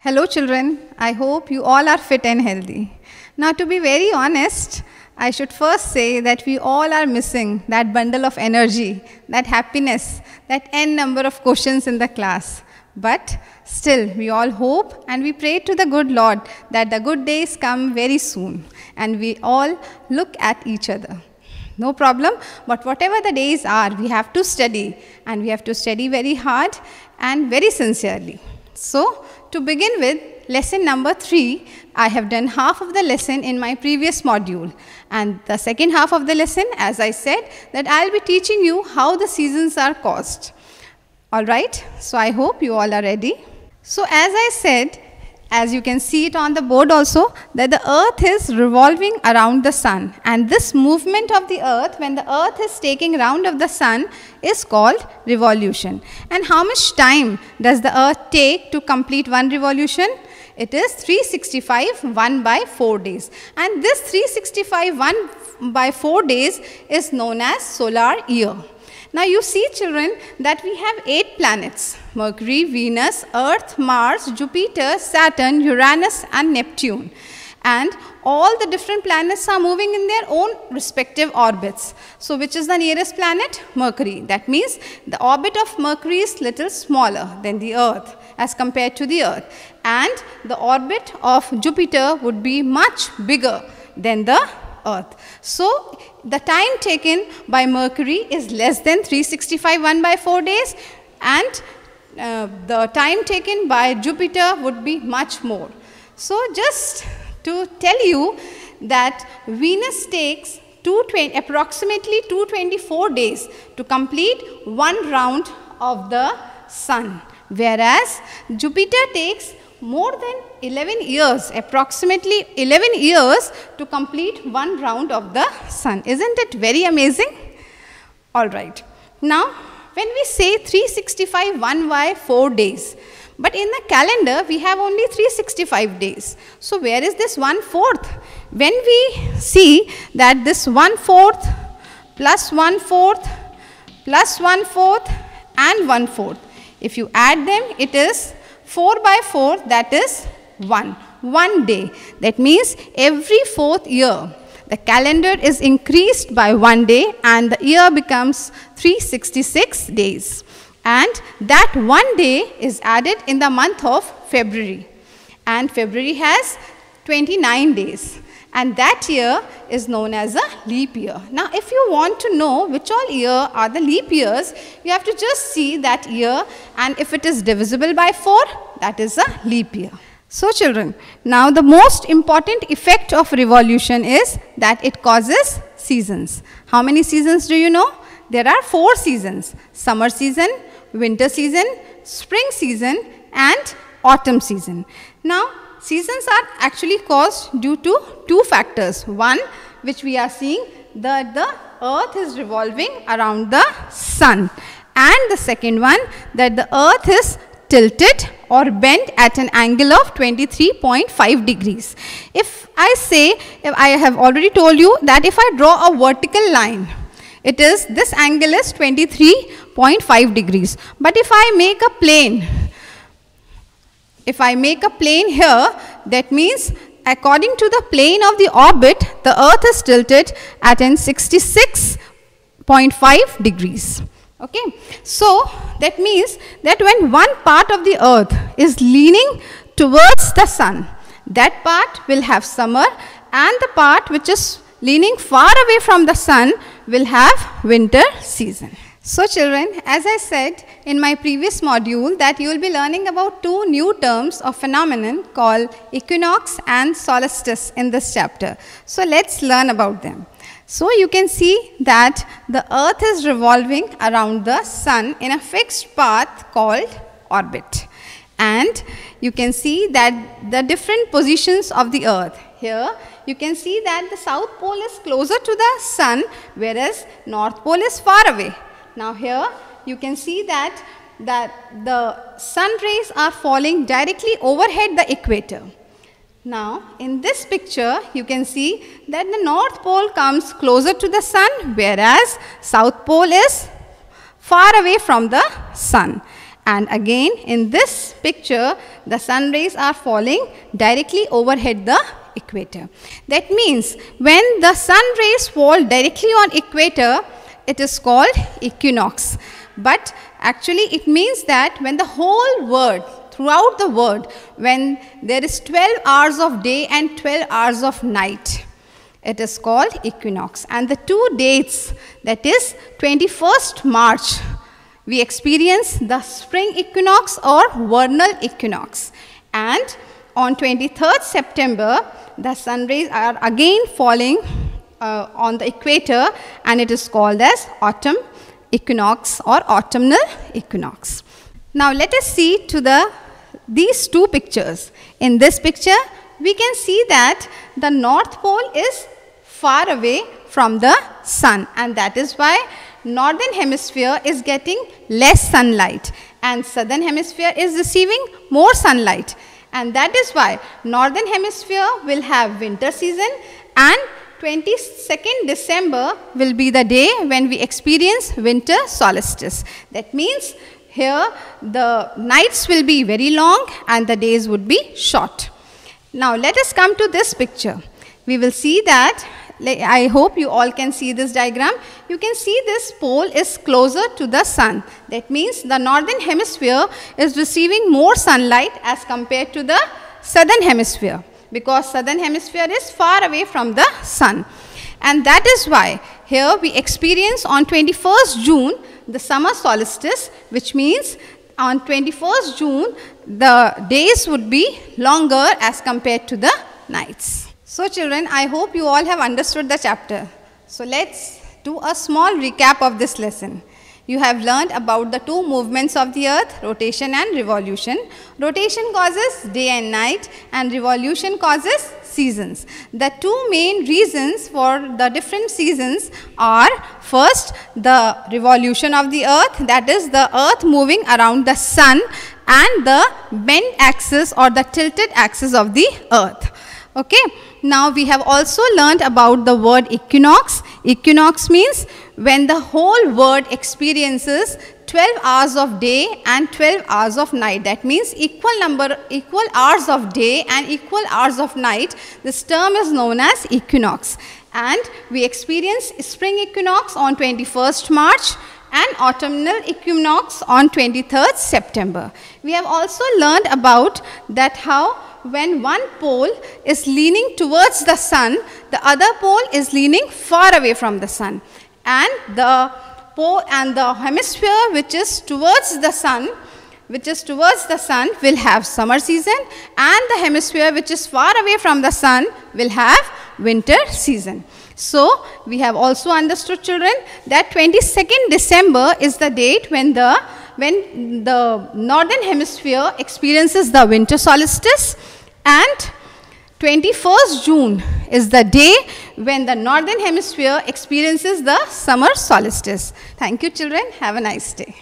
Hello children, I hope you all are fit and healthy. Now to be very honest, I should first say that we all are missing that bundle of energy, that happiness, that n number of questions in the class. But still, we all hope and we pray to the good Lord that the good days come very soon and we all look at each other. No problem, but whatever the days are, we have to study and we have to study very hard and very sincerely. So, to begin with, lesson number 3, I have done half of the lesson in my previous module. And the second half of the lesson, as I said, that I will be teaching you how the seasons are caused. Alright, so I hope you all are ready. So as I said, as you can see it on the board also, that the earth is revolving around the sun. And this movement of the earth, when the earth is taking round of the sun, is called revolution. And how much time does the earth take to complete one revolution? It is 365 1 by 4 days. And this 365 1 by 4 days is known as solar year. Now you see children that we have 8 planets: Mercury, Venus, Earth, Mars, Jupiter, Saturn, Uranus and Neptune. And all the different planets are moving in their own respective orbits. So which is the nearest planet? Mercury. That means the orbit of Mercury is little smaller than the Earth as compared to the Earth. And the orbit of Jupiter would be much bigger than the Earth. So the time taken by Mercury is less than 365 1 by 4 days, and the time taken by Jupiter would be much more. So just to tell you that Venus takes approximately 224 days to complete one round of the sun, whereas Jupiter takes more than 11 years, approximately 11 years to complete one round of the sun. Isn't it very amazing? Alright. Now, when we say 365 1 by 4 days, but in the calendar we have only 365 days. So, where is this 1/4? When we see that this 1/4 plus 1/4 plus 1/4 and 1/4, if you add them, it is 4 by 4, that is 1 day. That means every 4th year, the calendar is increased by 1 day and the year becomes 366 days. And that 1 day is added in the month of February. And February has 29 days. And that year is known as a leap year. Now, if you want to know which all year are the leap years, you have to just see that year, and if it is divisible by 4, that is a leap year. So children, now the most important effect of revolution is that it causes seasons. How many seasons do you know? There are 4 seasons: summer season, winter season, spring season and autumn season. Now, seasons are actually caused due to 2 factors. One, which we are seeing, that the earth is revolving around the sun. And the second one, that the earth is tilted or bent at an angle of 23.5 degrees. If I have already told you that if I draw a vertical line, this angle is 23.5 degrees. But if I make a plane, here, that means according to the plane of the orbit, the earth is tilted at an 66.5 degrees. Okay, so that means that when one part of the earth is leaning towards the sun, that part will have summer, and the part which is leaning far away from the sun will have winter season. So children, as I said in my previous module, that you will be learning about 2 new terms of phenomenon called equinox and solstice in this chapter. So let's learn about them. So you can see that the earth is revolving around the sun in a fixed path called orbit. And you can see that the different positions of the earth. Here you can see that the south pole is closer to the sun, whereas north pole is far away. Now here you can see that the sun rays are falling directly overhead the equator. Now in this picture you can see that the north pole comes closer to the sun, whereas south pole is far away from the sun. And again, in this picture, the sun rays are falling directly overhead the equator. That means when the sun rays fall directly on equator, it is called equinox. But actually it means that when the whole world, throughout the world, when there is 12 hours of day and 12 hours of night, it is called equinox. And the two dates, that is 21st March, we experience the spring equinox or vernal equinox. And on 23rd September, the sun rays are again falling on the equator, and it is called as autumn equinox or autumnal equinox. Now let us see to these two pictures. In this picture, we can see that the North Pole is far away from the sun, and that is why Northern Hemisphere is getting less sunlight and Southern Hemisphere is receiving more sunlight. And that is why Northern Hemisphere will have winter season, and 22nd December will be the day when we experience winter solstice. That means here the nights will be very long and the days would be short. Now let us come to this picture. We will see that, I hope you all can see this diagram. You can see this pole is closer to the sun. That means the Northern Hemisphere is receiving more sunlight as compared to the Southern Hemisphere, because Southern Hemisphere is far away from the sun. And that is why here we experience on 21st June the summer solstice, which means on 21st June the days would be longer as compared to the nights. So children, I hope you all have understood the chapter. So let's do a small recap of this lesson. You have learned about the two movements of the earth, rotation and revolution. Rotation causes day and night, and revolution causes seasons. The two main reasons for the different seasons are, first, the revolution of the earth, that is the earth moving around the sun, and the bent axis or the tilted axis of the earth. Okay. Now we have also learned about the word equinox. Equinox means when the whole world experiences 12 hours of day and 12 hours of night. That means equal hours of day and equal hours of night. This term is known as equinox. And we experience spring equinox on 21st March and autumnal equinox on 23rd September. We have also learned about that how when one pole is leaning towards the sun, the other pole is leaning far away from the sun. And the pole and the hemisphere which is towards the sun will have summer season, and the hemisphere which is far away from the sun will have winter season. So we have also understood, children, that 22nd December is the date when the Northern Hemisphere experiences the winter solstice, and 21st June is the day when the Northern Hemisphere experiences the summer solstice. Thank you, children. Have a nice day.